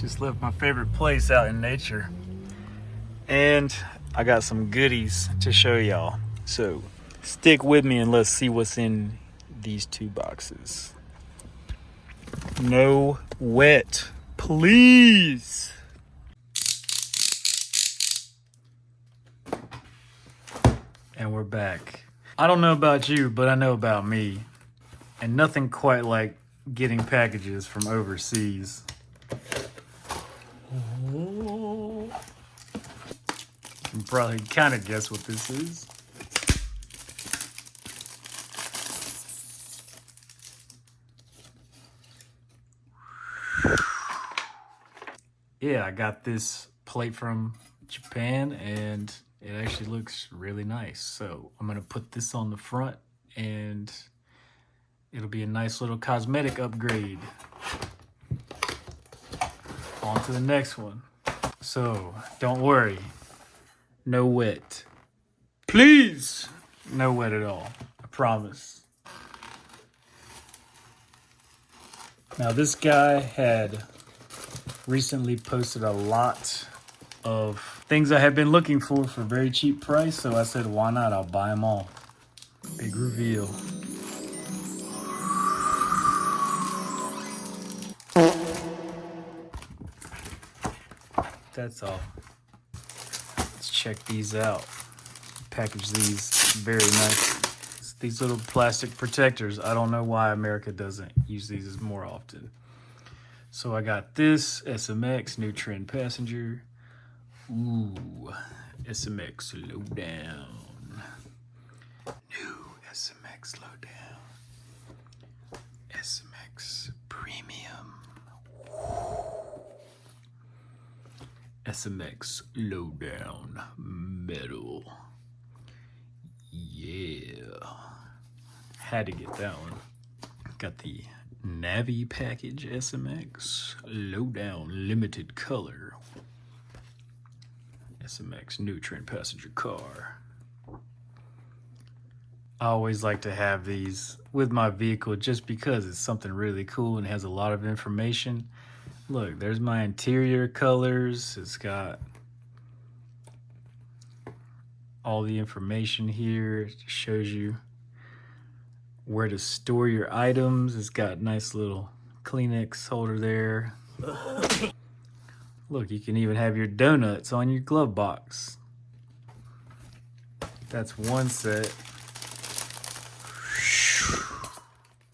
Just left my favorite place out in nature. And I got some goodies to show y'all. So stick with me and let's see what's in these two boxes. No wet, please. And we're back. I don't know about you, but I know about me. And nothing quite like getting packages from overseas. You can probably kind of guess what this is. Yeah, I got this plate from Japan and it actually looks really nice. So I'm gonna put this on the front and it'll be a nice little cosmetic upgrade. On to the next one. So don't worry, no wet. Please, no wet at all, I promise. Now this guy had recently posted a lot of things I have been looking for a very cheap price, so I said, why not? I'll buy them all. Big reveal. That's all. Let's check these out. Package these very nice. It's these little plastic protectors. I don't know why America doesn't use these more often. So I got this SMX new trend passenger. Ooh, SMX low down. New SMX low down. SMX premium. SMX low down metal. Yeah. Had to get that one. Got the Navi package SMX low down limited color. SMX new trend passenger car. I always like to have these with my vehicle just because it's something really cool and has a lot of information. Look, there's my interior colors. It's got all the information here. It shows you where to store your items. It's got a nice little Kleenex holder there. Look, you can even have your donuts on your glove box. That's one set.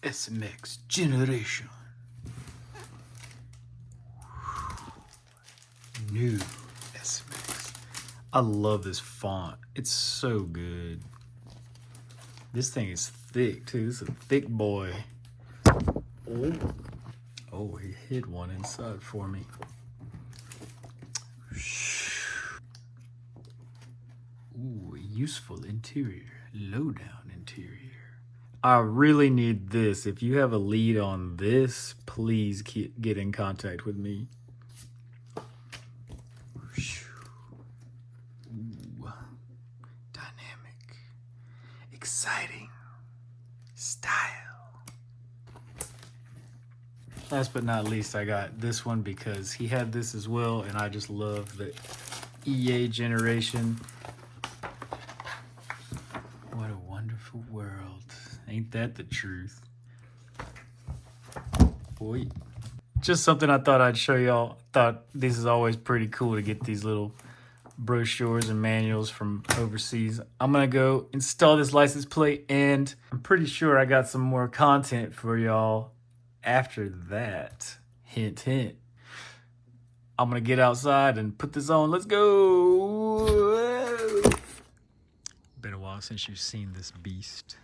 SMX generation. New SMX. I love this font. It's so good. This thing is thick too. This is a thick boy. Oh, he hid one inside for me. Ooh, useful interior. Low down interior. I really need this. If you have a lead on this, please get in contact with me. Ooh, dynamic, exciting, style. Last but not least, I got this one because he had this as well, and I just love the EA generation. What a wonderful world. Ain't that the truth? Boy. Just something I thought I'd show y'all. Thought this is always pretty cool to get these little brochures and manuals from overseas. I'm gonna go install this license plate, and I'm pretty sure I got some more content for y'all after that. Hint, hint. I'm gonna get outside and put this on. Let's go. Been a while since you've seen this beast.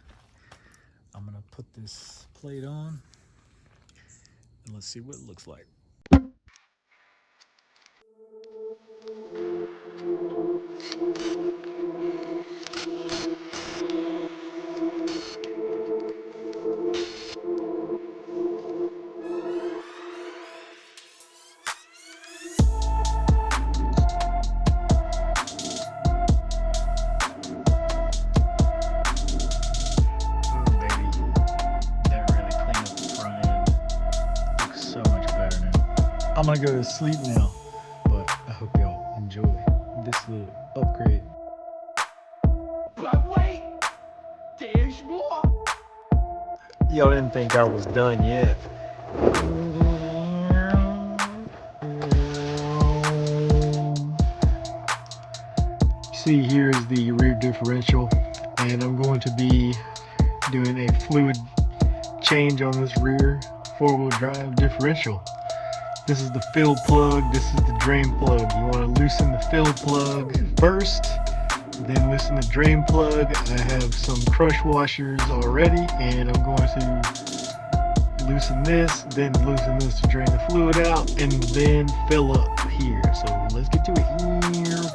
I'm gonna put this plate on and let's see what it looks like. Boom, baby. That really cleaned up the front end. Looks so much better now. I'm gonna go to sleep now, but I hope y'all enjoy this little upgrade. But wait, there's more. Y'all didn't think I was done yet. See, here is the rear differential, and I'm going to be doing a fluid change on this rear four-wheel drive differential. This is the fill plug, this is the drain plug. You want to loosen the fill plug first, then loosen the drain plug. I have some crush washers already, and I'm going to loosen this, then loosen this to drain the fluid out, and then fill up here. So let's get to it here.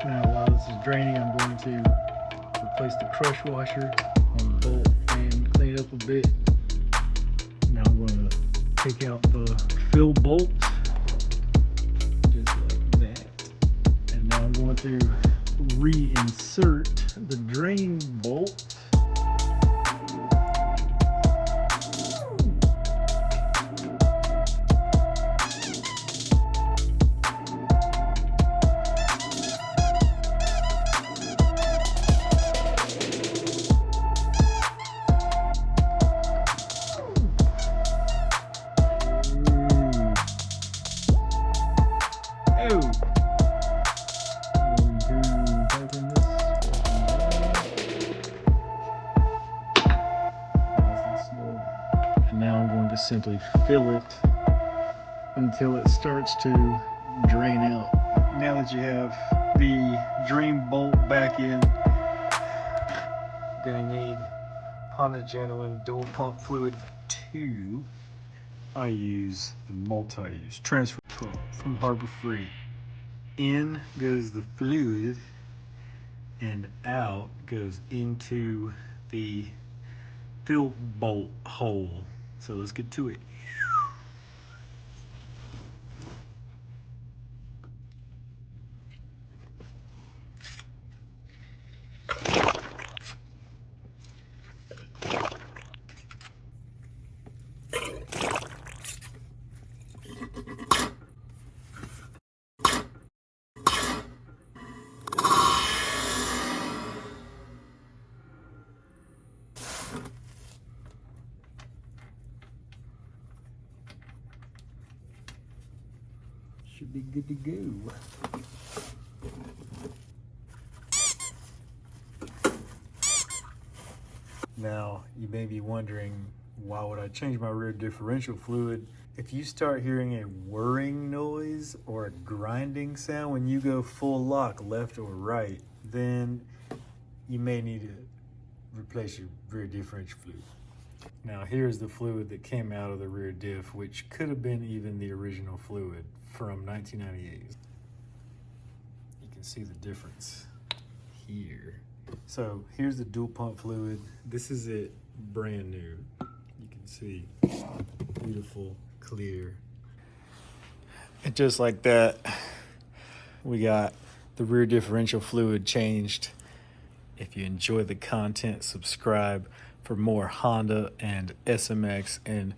Now while this is draining, I'm going to replace the crush washer on the bolt and clean it up a bit. Now I'm going to take out the fill bolt, just like that. And now I'm going to reinsert the drain bolt. Now I'm going to simply fill it until it starts to drain out. Now that you have the drain bolt back in, you're going to need Honda Gentleman Dual Pump Fluid 2. I use the multi-use transfer pump from Harbor Freight. In goes the fluid and out goes into the fill bolt hole. So let's get to it. Should be good to go. Now, you may be wondering, why would I change my rear differential fluid? If you start hearing a whirring noise or a grinding sound when you go full lock left or right, then you may need to replace your rear differential fluid. Now here's the fluid that came out of the rear diff, which could have been even the original fluid from 1998. You can see the difference here. So here's the dual pump fluid. This is it, brand new. You can see, beautiful, clear. And just like that, we got the rear differential fluid changed. If you enjoy the content, subscribe for more Honda and SMX and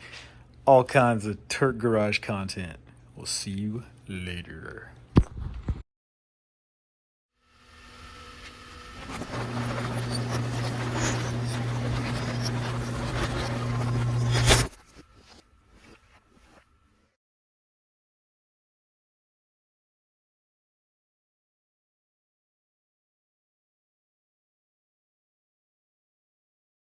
all kinds of Turk garage content. We'll see you later.